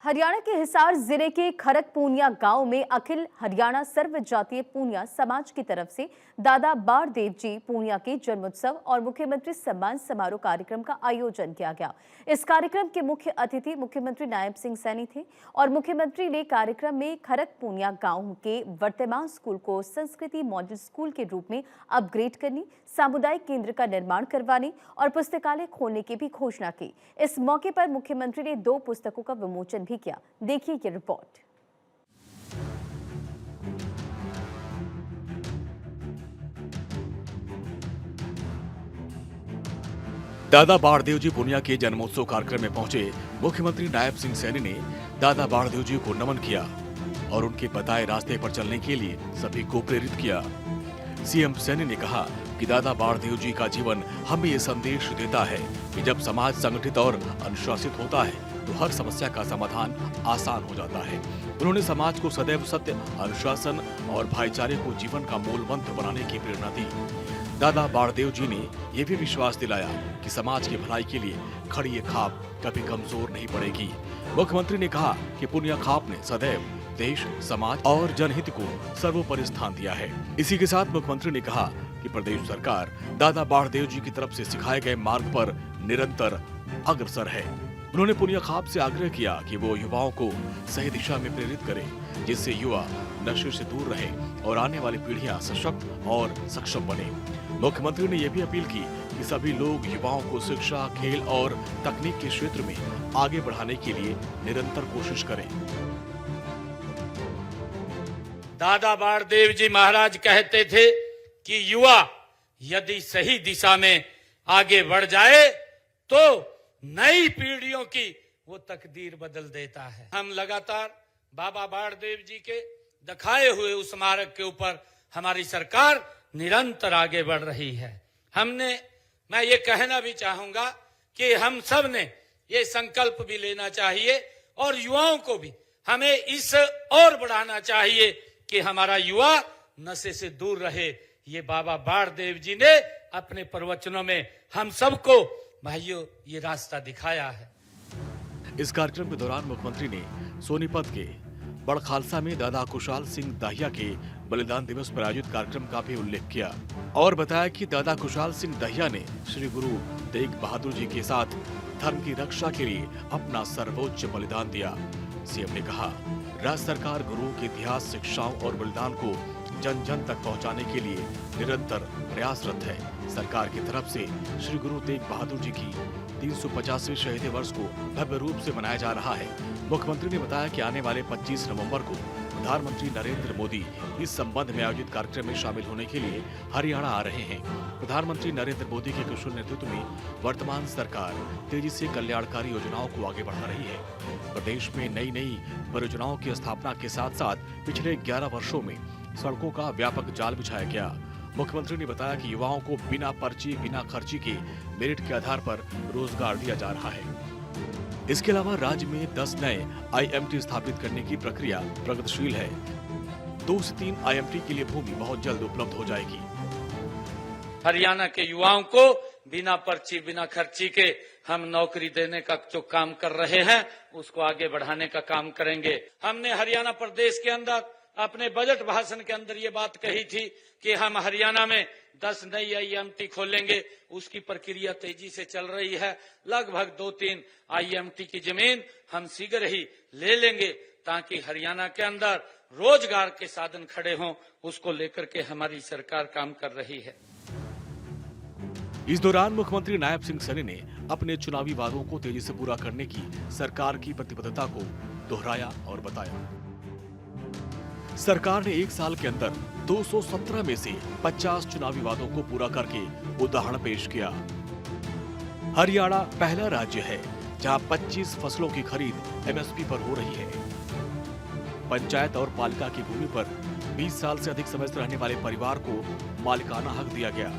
हरियाणा के हिसार जिले के खरक पूनिया गांव में अखिल हरियाणा सर्व जातीय पूनिया समाज की तरफ से दादा बारदेव जी पूनिया के जन्मोत्सव और मुख्यमंत्री सम्मान समारोह कार्यक्रम का आयोजन किया गया। इस कार्यक्रम के मुख्य अतिथि मुख्यमंत्री नायब सिंह सैनी थे और मुख्यमंत्री ने कार्यक्रम में खरक पूनिया गांव के वर्तमान स्कूल को संस्कृति मॉडल स्कूल के रूप में अपग्रेड करने, सामुदायिक केंद्र का निर्माण करवाने और पुस्तकालय खोलने की भी घोषणा की। इस मौके पर मुख्यमंत्री ने 2 पुस्तकों का विमोचन भी किया। देखिए ये रिपोर्ट। दादा बारदेव जी पूनिया के जन्मोत्सव कार्यक्रम में पहुंचे मुख्यमंत्री नायब सिंह सैनी ने दादा बारदेव जी को नमन किया और उनके बताए रास्ते पर चलने के लिए सभी को प्रेरित किया। सीएम सैनी ने कहा कि दादा बारदेव जी का जीवन हमें ये संदेश देता है कि जब समाज संगठित और अनुशासित होता है तो हर समस्या का समाधान आसान हो जाता है। उन्होंने समाज को सदैव सत्य, अनुशासन और भाईचारे को जीवन का मूल मंत्र बनाने की प्रेरणा दी। दादा बारदेव जी ने यह भी विश्वास दिलाया कि समाज की भलाई के लिए खड़ी ये खाप कभी कमजोर नहीं पड़ेगी। मुख्यमंत्री ने कहा कि पूनिया खाप ने सदैव देश, समाज और जनहित को सर्वोपरि स्थान दिया है। इसी के साथ मुख्यमंत्री ने कहा कि प्रदेश सरकार दादा बारदेव जी की तरफ से सिखाए गए मार्ग पर निरंतर अग्रसर है। उन्होंने पूनिया खाप से आग्रह किया कि वो युवाओं को सही दिशा में प्रेरित करें, जिससे युवा नशे से दूर रहे और आने वाली पीढ़ियां सशक्त और सक्षम बने। मुख्यमंत्री ने यह भी अपील की कि सभी लोग युवाओं को शिक्षा, खेल और तकनीक के क्षेत्र में आगे बढ़ाने के लिए निरंतर कोशिश करें। दादा बारदेव जी महाराज कहते थे कि युवा यदि सही दिशा में आगे बढ़ जाए तो नई पीढ़ियों की वो तकदीर बदल देता है। हम लगातार बाबा बारदेव जी के दिखाए हुए उस स्मारक के ऊपर हमारी सरकार निरंतर आगे बढ़ रही है। मैं ये कहना भी चाहूंगा कि हम सब ने ये संकल्प भी लेना चाहिए और युवाओं को भी हमें इस और बढ़ाना चाहिए कि हमारा युवा नशे से दूर रहे। ये बाबा बारदेव जी ने अपने प्रवचनों में हम सबको भाइयों ये रास्ता दिखाया है। इस कार्यक्रम के दौरान मुख्यमंत्री ने सोनीपत के बड़ खालसा में दादा कुशाल सिंह दाहिया के बलिदान दिवस पर आयोजित कार्यक्रम का भी उल्लेख किया और बताया कि दादा कुशाल सिंह दाहिया ने श्री गुरु तेग बहादुर जी के साथ धर्म की रक्षा के लिए अपना सर्वोच्च बलिदान दिया। सीएम ने कहा, राज्य सरकार गुरुओं के इतिहास, शिक्षाओं और बलिदान को जन जन तक पहुंचाने के लिए निरंतर प्रयासरत है। सरकार की तरफ से श्री गुरु तेग बहादुर जी की 350वें शहीदी वर्ष को भव्य रूप से मनाया जा रहा है। मुख्यमंत्री ने बताया कि आने वाले 25 नवंबर को प्रधानमंत्री नरेंद्र मोदी इस संबंध में आयोजित कार्यक्रम में शामिल होने के लिए हरियाणा आ रहे हैं। प्रधानमंत्री नरेंद्र मोदी के कुशल नेतृत्व में वर्तमान सरकार तेजी से कल्याणकारी योजनाओं को आगे बढ़ा रही है। प्रदेश में नई नई परियोजनाओं की स्थापना के साथ साथ पिछले 11 वर्षों में सड़कों का व्यापक जाल बिछाया गया। मुख्यमंत्री ने बताया कि युवाओं को बिना पर्ची, बिना खर्ची के मेरिट के आधार पर रोजगार दिया जा रहा है। इसके अलावा राज्य में 10 नए IMT स्थापित करने की प्रक्रिया प्रगतिशील है। 2 से 3 IMT के लिए भूमि बहुत जल्द उपलब्ध हो जाएगी। हरियाणा के युवाओं को बिना पर्ची, बिना खर्ची के हम नौकरी देने का जो काम कर रहे हैं उसको आगे बढ़ाने का काम करेंगे। हमने हरियाणा प्रदेश के अंदर अपने बजट भाषण के अंदर ये बात कही थी कि हम हरियाणा में 10 नई IMT खोलेंगे। उसकी प्रक्रिया तेजी से चल रही है। लगभग 2-3 IMT की जमीन हम शीघ्र ही ले लेंगे ताकि हरियाणा के अंदर रोजगार के साधन खड़े हों। उसको लेकर के हमारी सरकार काम कर रही है। इस दौरान मुख्यमंत्री नायब सिंह सैनी ने अपने चुनावी वादों को तेजी से पूरा करने की सरकार की प्रतिबद्धता को दोहराया और बताया, सरकार ने 1 साल के अंदर 217 में से 50 चुनावी वादों को पूरा करके उदाहरण पेश किया। हरियाणा पहला राज्य है जहां 25 फसलों की खरीद MSP पर हो रही है। पंचायत और पालिका की भूमि पर 20 साल से अधिक समय से रहने वाले परिवार को मालिकाना हक दिया गया।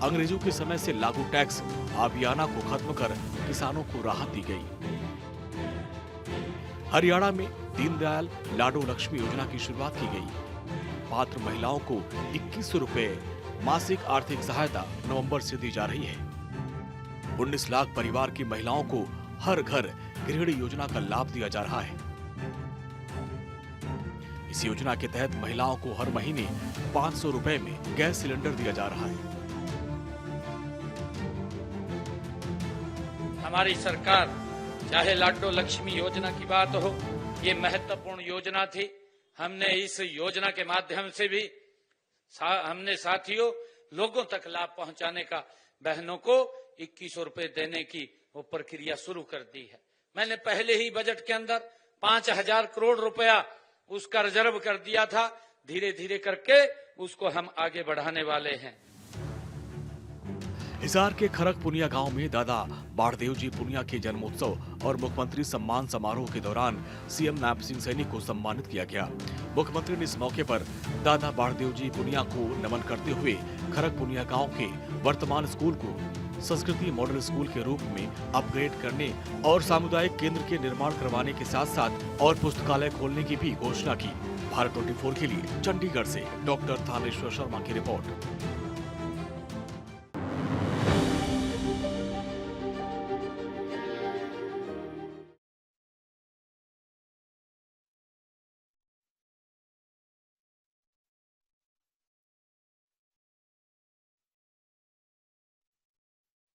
अंग्रेजों के समय से लागू टैक्स आबियाना को खत्म कर किसानों को राहत दी गई। हरियाणा में दीनदयाल लाडो लक्ष्मी योजना की शुरुआत की गई। पात्र महिलाओं को 2100 रुपए मासिक आर्थिक सहायता नवंबर से दी जा रही है। 19 लाख परिवार की महिलाओं को हर घर गृहिणी योजना का लाभ दिया जा रहा है। इस योजना के तहत महिलाओं को हर महीने 500 रुपए में गैस सिलेंडर दिया जा रहा है। हमारी सरकार, चाहे लाडो लक्ष्मी योजना की बात हो, ये महत्वपूर्ण योजना थी। हमने इस योजना के माध्यम से भी हमने साथियों लोगों तक लाभ पहुंचाने का, बहनों को 2100 रुपए देने की वो प्रक्रिया शुरू कर दी है। मैंने पहले ही बजट के अंदर 5000 करोड़ रुपया उसका रिजर्व कर दिया था। धीरे धीरे करके उसको हम आगे बढ़ाने वाले हैं। हिसार के खरक पुनिया गांव में दादा बाढ़देव जी पुनिया के जन्मोत्सव और मुख्यमंत्री सम्मान समारोह के दौरान सीएम नायब सिंह सैनी को सम्मानित किया गया। मुख्यमंत्री ने इस मौके पर दादा बाढ़देव जी पुनिया को नमन करते हुए खरक पुनिया गांव के वर्तमान स्कूल को संस्कृति मॉडल स्कूल के रूप में अपग्रेड करने और सामुदायिक केंद्र के निर्माण करवाने के साथ साथ और पुस्तकालय खोलने की भी घोषणा की। भारत 24 के लिए चंडीगढ़ से डॉक्टर थानेश्वर शर्मा की रिपोर्ट।